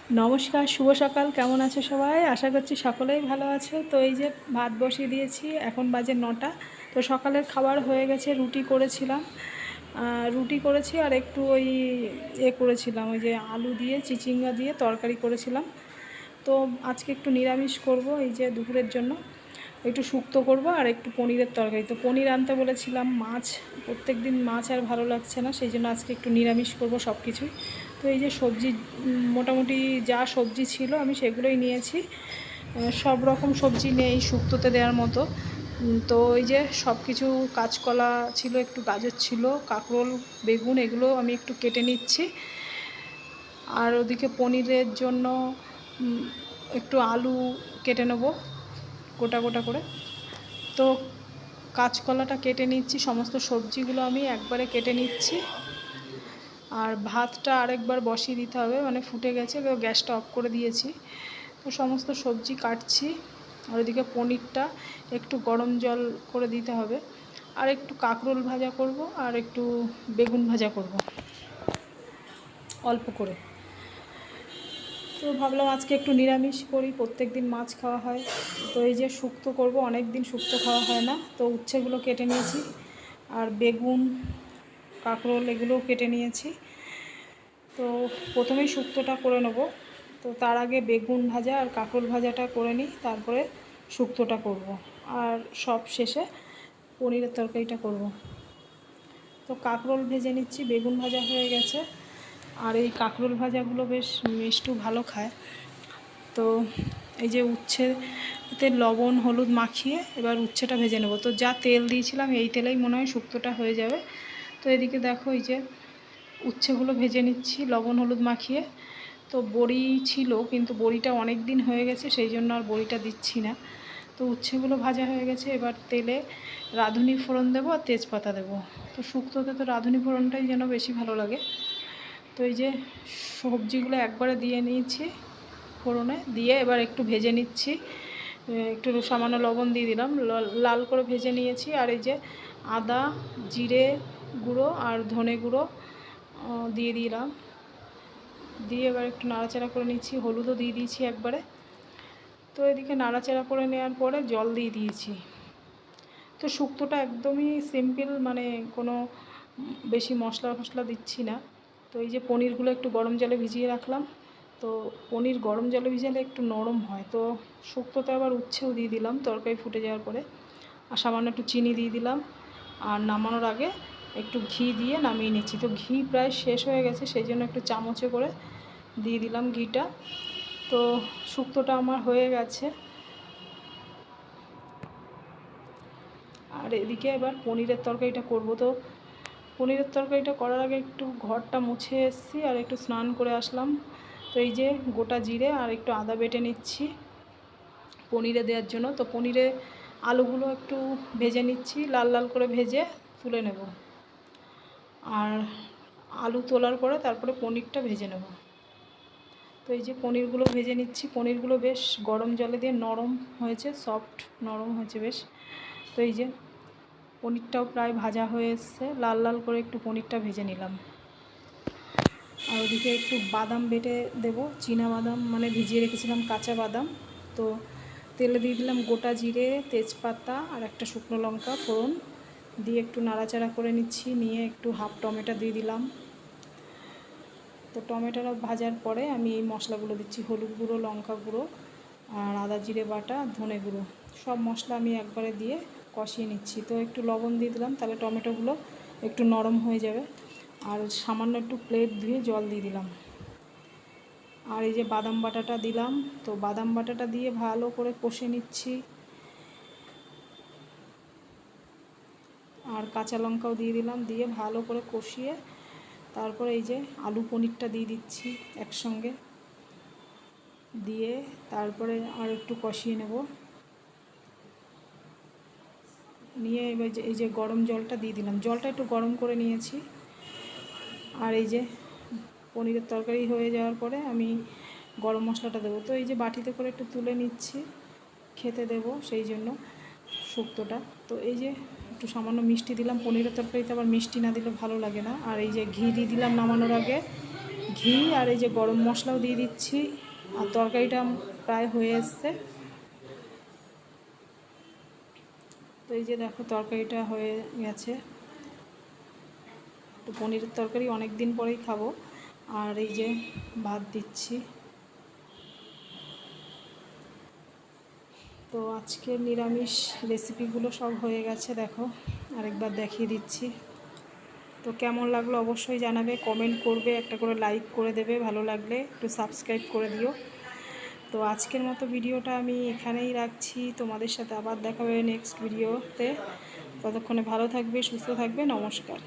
নমস্কার, শুভ সকাল। কেমন আছো সবাই? আশা করছি সকলেই ভালো আছো। তো এই যে ভাত বসিয়ে দিয়েছি, এখন বাজে 9টা। তো সকালের খাবার হয়ে গেছে, রুটি করেছিলাম। রুটি করেছি আর একটু ওই করেছিলাম, ওই যে আলু দিয়ে চিচিঙ্গা দিয়ে তরকারি করেছিলাম। তো আজকে একটু নিরামিষ করব, এই যে দুপুরের জন্য একটু শুক্তো করব আর একটু পনিরের তরকারি। তো পনির আনতে বলেছিলাম, মাছ প্রত্যেক দিন মাছ আর ভালো লাগছে না, সেই জন্য আজকে একটু নিরামিষ করব সব কিছুই। তো এই যে সবজি, মোটামুটি যা সবজি ছিল আমি সেগুলোই নিয়েছি। সব রকম সবজি নেই শুক্তোতে দেওয়ার মতো। তো ওই যে সব কিছু, কাঁচকলা ছিল, একটু গাজর ছিল, কাঁকরোল, বেগুন, এগুলো আমি একটু কেটে নিচ্ছি। আর ওদিকে পনিরের জন্য একটু আলু কেটে নেব গোটা গোটা করে। তো কাঁচকলাটা কেটে নিচ্ছি, সমস্ত সবজিগুলো আমি একবারে কেটে নিচ্ছি। আর ভাতটা আরেকবার বসিয়ে দিতে হবে, মানে ফুটে গেছে, গ্যাসটা অফ করে দিয়েছি। তো সমস্ত সবজি কাটছি। আর ওদিকে পনিরটা একটু গরম জল করে দিতে হবে। আর একটু কাঁকরোল ভাজা করব আর একটু বেগুন ভাজা করব অল্প করে। তো ভাবলাম আজকে একটু নিরামিষ করি, প্রত্যেক দিন মাছ খাওয়া হয়। তো এই যে শুক্তো করব, অনেক দিন শুক্তো খাওয়া হয় না। তো উচ্ছেগুলো কেটে নিয়েছি, আর বেগুন, কাঁকরোল এগুলোও কেটে নিয়েছি। তো প্রথমেই শুক্তোটা করে নেব। তো তার আগে বেগুন ভাজা আর কাঁকরোল ভাজাটা করে নিই, তারপরে শুক্তোটা করব। আর সব শেষে পনিরের তরকারিটা করব। তো কাঁকরোল ভেজে নিচ্ছি, বেগুন ভাজা হয়ে গেছে। আর এই কাঁকরোল ভাজাগুলো বেশ মিষ্টু ভালো খায়। তো এই যে উচ্ছেতে লবণ হলুদ মাখিয়ে এবার উচ্ছেটা ভেজে নেব। তো যা তেল দিয়েছিলাম এই তেলেই মনে হয় শুক্তোটা হয়ে যাবে। তো এদিকে দেখো, এই যে উচ্ছেগুলো ভেজে নিচ্ছি লবণ হলুদ মাখিয়ে। তো বড়ি ছিল, কিন্তু বড়িটা অনেক দিন হয়ে গেছে, সেই জন্য আর বড়িটা দিচ্ছি না। তো উচ্ছেগুলো ভাজা হয়ে গেছে, এবার তেলে রাঁধুনি ফোড়ন দেবো আর তেজপাতা দেবো। তো শুক্তোতে তো রাঁধুনি ফোড়নটাই যেন বেশি ভালো লাগে। তো এই যে সবজিগুলো একবারে দিয়ে নিয়েছি ফোড়নে, দিয়ে এবার একটু ভেজে নিচ্ছি। একটু সামান্য লবণ দিয়ে দিলাম, লাল করে ভেজে নিয়েছি। আর এই যে আদা, জিরে গুঁড়ো আর ধনে গুঁড়ো দিয়ে দিলাম, দিয়ে এবার একটু নাড়াচাড়া করে নিচ্ছি। হলুদও দিয়ে দিয়েছি একবারে। তো এদিকে নাড়াচাড়া করে নেওয়ার পরে জল দিয়ে দিয়েছি। তো শুক্তোটা একদমই সিম্পল, মানে কোনো বেশি মশলা ফশলা দিচ্ছি না। তো এই যে পনিরগুলো একটু গরম জলে ভিজিয়ে রাখলাম। তো পনির গরম জলে ভিজালে একটু নরম হয়। তো শুক্তোতে আবার উচ্ছেও দিয়ে দিলাম তরকারি ফুটে যাওয়ার পরে। আর সামান্য একটু চিনি দিয়ে দিলাম। আর নামানোর আগে একটু ঘি দিয়ে নামিয়ে নিচ্ছি। তো ঘি প্রায় শেষ হয়ে গেছে, সেই জন্য একটু চামচে করে দিয়ে দিলাম ঘিটা। তো শুক্তোটা আমার হয়ে গেছে। আর এদিকে এবার পনিরের তরকারিটা করব। তো পনিরের তরকারিটা করার আগে একটু ঘরটা মুছে এসেছি আর একটু স্নান করে আসলাম। তো এই যে গোটা জিরে আর একটু আদা বেটে নিচ্ছি পনিরে দেওয়ার জন্য। তো পনিরে আলুগুলো একটু ভেজে নিচ্ছি, লাল লাল করে ভেজে তুলে নেব। আর আলু তোলার পরে তারপরে পনিরটা ভেজে নেব। তো এই যে পনিরগুলো ভেজে নিচ্ছি, পনিরগুলো বেশ গরম জলে দিয়ে নরম হয়েছে, সফট নরম হয়েছে বেশ। তো এই যে পনিরটাও প্রায় ভাজা হয়ে এসছে, লাল লাল করে একটু পনিরটা ভেজে নিলাম। আর ওদিকে একটু বাদাম বেটে দেবো, চীনা বাদাম, মানে ভিজিয়ে রেখেছিলাম কাঁচা বাদাম। তো তেলে দিয়ে দিলাম গোটা জিরে, তেজপাতা আর একটা শুকনো লঙ্কা ফোড়ন দিয়ে একটু নাড়াচাড়া করে নিচ্ছি। নিয়ে একটু হাফ টমেটো দিয়ে দিলাম। তো টমেটোটা ভাজার পরে আমি এই মশলাগুলো দিচ্ছি, হলুদ গুঁড়ো, লঙ্কা গুঁড়ো আর আদা জিরে বাটা, ধনে গুঁড়ো, সব মশলা আমি একবারে দিয়ে কষিয়ে নিচ্ছি। তো একটু লবণ দিয়ে দিলাম, তাহলে টমেটোগুলো একটু নরম হয়ে যাবে। আর সামান্য একটু প্লেট ধুয়ে জল দিয়ে দিলাম। আর এই যে বাদাম বাটাটা দিলাম। তো বাদাম বাটাটা দিয়ে ভালো করে কষে নিচ্ছি। আর কাঁচা লঙ্কাও দিয়ে দিলাম, দিয়ে ভালো করে কষিয়ে তারপরে এই যে আলু পনিরটা দিয়ে দিচ্ছি একসঙ্গে, দিয়ে তারপরে আর একটু কষিয়ে নেব। নিয়ে এবার এই যে গরম জলটা দিয়ে দিলাম, জলটা একটু গরম করে নিয়েছি। আর এই যে পনিরের তরকারি হয়ে যাওয়ার পরে আমি গরম মশলাটা দেবো। তো এই যে বাটিতে করে একটু তুলে নিচ্ছি, খেতে দেবো সেই জন্য শুক্তোটা। তো এই যে একটু সামান্য মিষ্টি দিলাম, পনিরের তরকারিতে আবার মিষ্টি না দিলে ভালো লাগে না। আর এই যে ঘি দিয়ে দিলাম নামানোর আগে, ঘি আর এই যে গরম মশলাও দিয়ে দিচ্ছি। আর তরকারিটা প্রায় হয়ে এসছে। তো এই যে দেখো তরকারিটা হয়ে গেছে। তো পনিরের তরকারি অনেক দিন পরেই খাবো। আর এই যে ভাত দিচ্ছি। তো আজকের নিরামিষ রেসিপিগুলো সব হয়ে গেছে, দেখো আরেকবার দেখিয়ে দিচ্ছি। তো কেমন লাগলো অবশ্যই জানাবে, কমেন্ট করবে, একটা করে লাইক করে দেবে, ভালো লাগলে একটু সাবস্ক্রাইব করে দিও। তো আজকের মতো ভিডিওটা আমি এখানেই রাখছি। তোমাদের সাথে আবার দেখা হবে নেক্সট ভিডিওতে। ততক্ষণে ভালো থাকবে, সুস্থ থাকবে। নমস্কার।